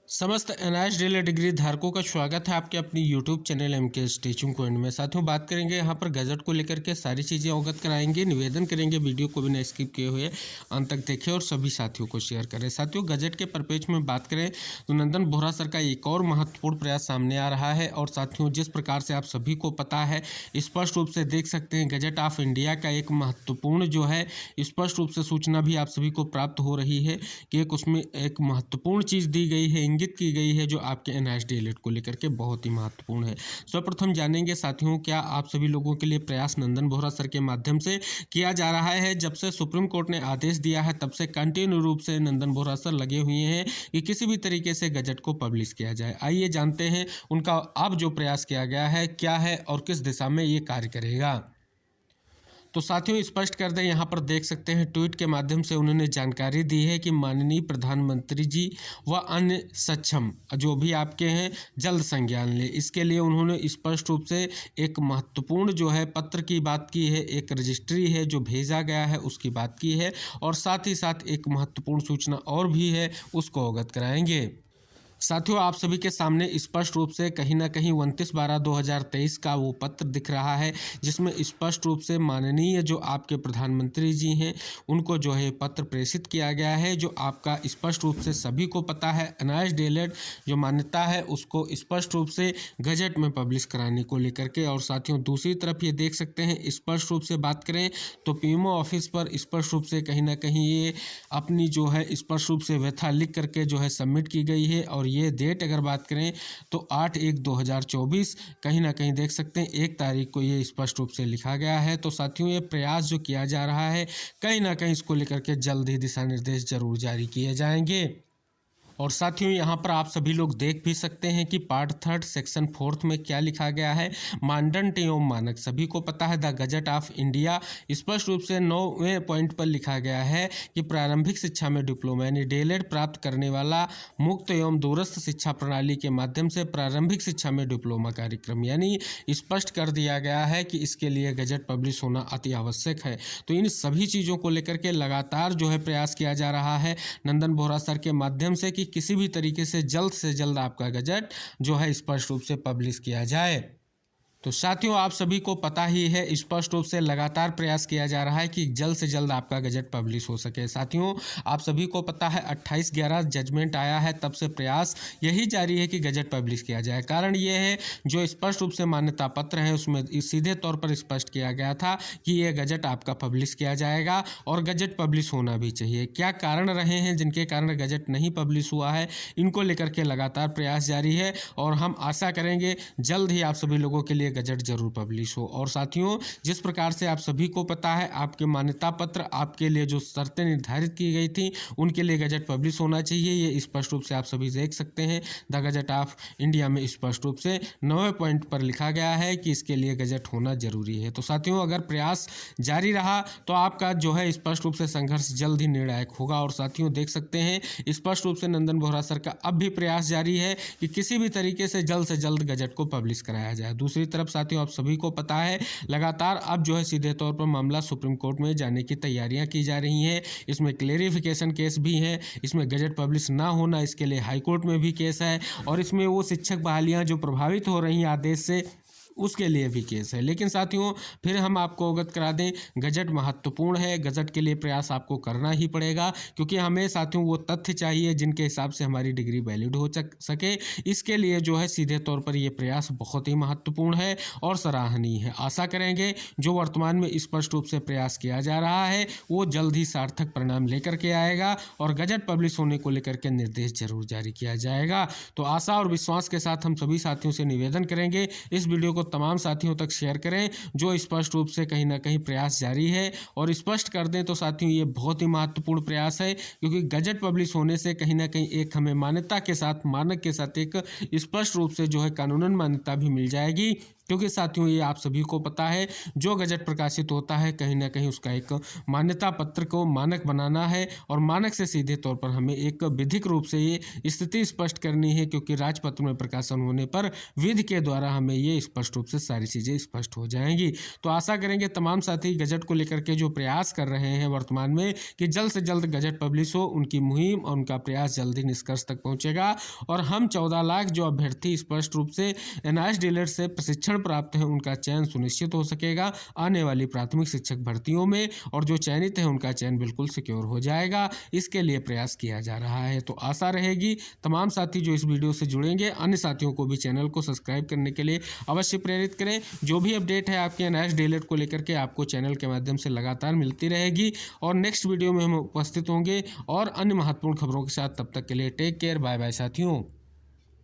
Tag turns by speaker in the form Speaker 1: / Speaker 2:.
Speaker 1: समस्त NIS daily degree धारकों का स्वागत है आपके अपनी YouTube channel MK teaching point में। साथियों बात करेंगे यहाँ पर गजट को लेकर के सारी चीज़ें अवगत कराएंगे। निवेदन करेंगे वीडियो को बिना स्किप किए हुए अंत तक देखें और सभी साथियों को शेयर करें। साथियों गजट के परिपेक्ष में बात करें तो नंदन बोहरा सर का एक और महत्वपूर्ण प्रयास सामने आ रहा है। और साथियों जिस प्रकार से आप सभी को पता है, स्पष्ट रूप से देख सकते हैं गजट ऑफ इंडिया का एक महत्वपूर्ण जो है स्पष्ट रूप से सूचना भी आप सभी को प्राप्त हो रही है कि उसमें एक महत्वपूर्ण चीज़ दी गई है, इंगित की गई है जो आपके एनआईएस डीएलएड को लेकर के बहुत ही महत्वपूर्ण है। सर्वप्रथम जानेंगे साथियों, क्या आप सभी लोगों के लिए प्रयास नंदन बोहरा सर के माध्यम से किया जा रहा है। जब से सुप्रीम कोर्ट ने आदेश दिया है तब से कंटिन्यू रूप से नंदन बोहरा सर लगे हुए हैं कि किसी भी तरीके से गजट को पब्लिश किया जाए। आइए जानते हैं उनका अब जो प्रयास किया गया है क्या है और किस दिशा में ये कार्य करेगा। तो साथियों स्पष्ट कर दें, यहाँ पर देख सकते हैं ट्वीट के माध्यम से उन्होंने जानकारी दी है कि माननीय प्रधानमंत्री जी व अन्य सक्षम जो भी आपके हैं जल्द संज्ञान ले। इसके लिए उन्होंने स्पष्ट रूप से एक महत्वपूर्ण जो है पत्र की बात की है, एक रजिस्ट्री है जो भेजा गया है उसकी बात की है और साथ ही साथ एक महत्वपूर्ण सूचना और भी है उसको अवगत कराएंगे। साथियों आप सभी के सामने स्पष्ट रूप से कहीं ना कहीं 29/12/2023 का वो पत्र दिख रहा है जिसमें स्पष्ट रूप से माननीय जो आपके प्रधानमंत्री जी हैं उनको जो है पत्र प्रेषित किया गया है, जो आपका स्पष्ट रूप से सभी को पता है एनआईएस डीएलएड जो मान्यता है उसको स्पष्ट रूप से गजट में पब्लिश कराने को लेकर के। और साथियों दूसरी तरफ ये देख सकते हैं स्पष्ट रूप से बात करें तो पीएमओ ऑफिस पर स्पष्ट रूप से कहीं ना कहीं ये अपनी जो है स्पष्ट रूप से व्यथा लिख करके जो है सबमिट की गई है। और ये डेट अगर बात करें तो 8/1/2024 कहीं ना कहीं देख सकते हैं 1 तारीख को ये स्पष्ट रूप से लिखा गया है। तो साथियों ये प्रयास जो किया जा रहा है कहीं ना कहीं इसको लेकर के जल्द ही दिशा निर्देश जरूर जारी किए जाएंगे। और साथियों यहाँ पर आप सभी लोग देख भी सकते हैं कि पार्ट 3 सेक्शन 4 में क्या लिखा गया है। मानदंड एवं मानक सभी को पता है द गजट ऑफ इंडिया स्पष्ट रूप से 9वें पॉइंट पर लिखा गया है कि प्रारंभिक शिक्षा में डिप्लोमा यानी डीएलएड प्राप्त करने वाला मुक्त एवं दूरस्थ शिक्षा प्रणाली के माध्यम से प्रारंभिक शिक्षा में डिप्लोमा कार्यक्रम यानी स्पष्ट कर दिया गया है कि इसके लिए गजट पब्लिश होना अति आवश्यक है। तो इन सभी चीज़ों को लेकर के लगातार जो है प्रयास किया जा रहा है नंदन बोहरा सर के माध्यम से कि किसी भी तरीके से जल्द आपका गजट जो है स्पष्ट रूप से पब्लिश किया जाए। तो साथियों आप सभी को पता ही है स्पष्ट रूप से लगातार प्रयास किया जा रहा है कि जल्द से जल्द आपका गजट पब्लिश हो सके। साथियों आप सभी को पता है 28/11 जजमेंट आया है तब से प्रयास यही जारी है कि गजट पब्लिश किया जाए। कारण ये है जो स्पष्ट रूप से मान्यता पत्र है उसमें सीधे तौर पर स्पष्ट किया गया था कि ये गजट आपका पब्लिश किया जाएगा और गजट पब्लिश होना भी चाहिए। क्या कारण रहे हैं जिनके कारण गजट नहीं पब्लिश हुआ है, इनको लेकर के लगातार प्रयास जारी है और हम आशा करेंगे जल्द ही आप सभी लोगों के लिए गजट जरूर पब्लिश हो। और साथियों जिस प्रकार से आप सभी को पता है आपके मान्यता पत्र आपके लिए जो शर्तें निर्धारित की गई थी उनके लिए गजट पब्लिश होना चाहिए। ये स्पष्ट रूप से आप सभी देख सकते हैं द गजट ऑफ इंडिया में स्पष्ट रूप से 9वें पॉइंट पर लिखा गया है कि इसके लिए गजट होना जरूरी है। तो साथियों अगर प्रयास जारी रहा तो आपका जो है स्पष्ट रूप से संघर्ष जल्द ही निर्णायक होगा। और साथियों देख सकते हैं स्पष्ट रूप से नंदन बोहरा सर का अब भी प्रयास जारी है कि किसी भी तरीके से जल्द गजट को पब्लिश कराया जाए। दूसरी तरफ साथियों आप सभी को पता है लगातार अब जो है सीधे तौर पर मामला सुप्रीम कोर्ट में जाने की तैयारियां की जा रही हैं। इसमें क्लेरिफिकेशन केस भी है, इसमें गजट पब्लिश ना होना इसके लिए हाई कोर्ट में भी केस है और इसमें वो शिक्षक बहालियां जो प्रभावित हो रही हैं आदेश से उसके लिए भी केस है। लेकिन साथियों फिर हम आपको अवगत करा दें गजट महत्वपूर्ण है, गजट के लिए प्रयास आपको करना ही पड़ेगा क्योंकि हमें साथियों वो तथ्य चाहिए जिनके हिसाब से हमारी डिग्री वैलिड हो सके। इसके लिए जो है सीधे तौर पर ये प्रयास बहुत ही महत्वपूर्ण है और सराहनीय है। आशा करेंगे जो वर्तमान में स्पष्ट रूप से प्रयास किया जा रहा है वो जल्द ही सार्थक परिणाम लेकर के आएगा और गजट पब्लिश होने को लेकर के निर्देश जरूर जारी किया जाएगा। तो आशा और विश्वास के साथ हम सभी साथियों से निवेदन करेंगे इस वीडियो को तमाम साथियों तक शेयर करें जो स्पष्ट रूप से कहीं ना कहीं प्रयास जारी है। और स्पष्ट कर दें तो साथियों ये बहुत ही महत्वपूर्ण प्रयास है क्योंकि गजट पब्लिश होने से कहीं ना कहीं एक हमें मान्यता के साथ मानक के साथ एक स्पष्ट रूप से जो है कानूनन मान्यता भी मिल जाएगी क्योंकि साथियों ये आप सभी को पता है, जो गजट प्रकाशित होता है कहीं ना कहीं उसका एक मान्यता पत्र को मानक बनाना है और मानक से सीधे तौर पर हमें एक विधिक रूप से ये स्थिति स्पष्ट करनी है, क्योंकि राजपत्र में प्रकाशन होने पर विधि के द्वारा हमें ये स्पष्ट रूप से सारी चीज़ें स्पष्ट हो जाएंगी। तो आशा करेंगे तमाम साथी गजट को लेकर के जो प्रयास कर रहे हैं वर्तमान में कि जल्द से जल्द गजट पब्लिश हो, उनकी मुहिम और उनका प्रयास जल्दी निष्कर्ष तक पहुंचेगा और हम 14 लाख जो अभ्यर्थी स्पष्ट रूप से एनआईएस डीएलएड से प्रशिक्षण प्राप्त है उनका चयन सुनिश्चित हो सकेगा आने वाली प्राथमिक शिक्षक भर्तियों में, और जो चयनित है उनका चयन बिल्कुल सिक्योर हो जाएगा। इसके लिए प्रयास किया जा रहा है। तो आशा रहेगी तमाम साथी जो इस वीडियो से जुड़ेंगे अन्य साथियों को भी चैनल को सब्सक्राइब करने के लिए अवश्य प्रेरित करें। जो भी अपडेट है आपके एनआईएस डीएलएड को लेकर के आपको चैनल के माध्यम से लगातार मिलती रहेगी और नेक्स्ट वीडियो में हम उपस्थित होंगे और अन्य महत्वपूर्ण खबरों के साथ। तब तक के लिए टेक केयर, बाय बाय साथियों।